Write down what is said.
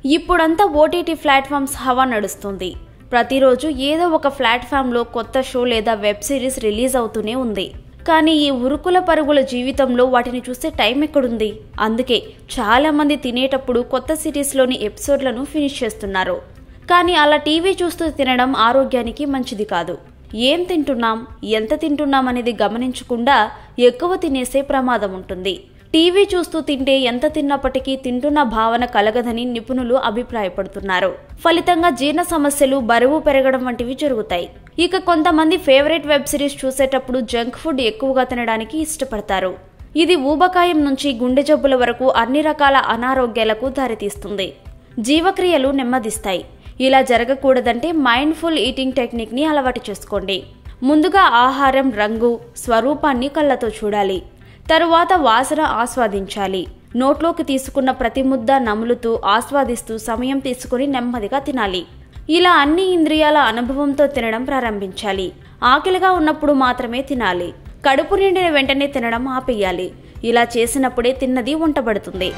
ఇప్పుడంతా OTT platforms హవా నడుస్తుంది. ప్రతిరోజు ఏదో ఒక ప్లాట్ఫామ్లో కొత్త షో లేదా వెబ్ సిరీస్ రిలీజ్ అవుతూనే ఉంది. కానీ ఈ ఉరుకుల పరుగుల జీవితంలో వాటిని చూసే టైం ఎక్కడుంది? అందుకే చాలా మంది తినేటప్పుడు కొత్త సిరీస్లోని ఎపిసోడ్లను ఫినిష్ చేస్తున్నారు. కానీ అలా టీవీ చూస్తూ తినడం ఆరోగ్యానికి మంచిది కాదు. ఏం తింటున్నాం, ఎంత తింటున్నాం అనేది గమనించకుండా ఎక్కువ తినేసే ప్రమాదం ఉంటుంది. టీవీ చూస్తూ తింటే ఎంత తిన్నప్పటికీ తింటున్న భావన కలగదని నిపుణులు అభిప్రాయపడుతున్నారు. ఫలితంగా జీర్ణ సమస్యలు, బరువు పెరగడం వంటివి జరుగుతాయి. ఇక కొంతమంది ఫేవరెట్ వెబ్ సిరీస్ చూసేటప్పుడు జంక్ ఫుడ్ ఎక్కువగా తినడానికి ఇష్టపడతారు. ఇది ఊబకాయం నుంచి గుండె జబ్బుల వరకు అన్ని రకాల అనారోగ్యాలకు దారితీస్తుంది. జీవక్రియలు నెమ్మదిస్తాయి. ఇలా జరగకూడదంటే మైండ్ఫుల్ ఈటింగ్ టెక్నిక్ ని అలవాటు చేసుకోండి. ముందుగా ఆహారం రంగు, స్వరూపాన్ని కళ్ళతో చూడాలి. తరువాత వాసన ఆస్వాదించాలి. నోట్లోకి తీసుకున్న ప్రతి ముద్ద నములుతూ ఆస్వాదిస్తూ సమయం తీసుకుని నెమ్మదిగా తినాలి. ఇలా అన్ని ఇంద్రియాల అనుభవంతో తినడం ప్రారంభించాలి. ఆకలిగా ఉన్నప్పుడు మాత్రమే తినాలి. కడుపు నిండిన వెంటనే తినడం ఆపేయాలి. ఇలా చేసినప్పుడే తిన్నది వంటబడుతుంది.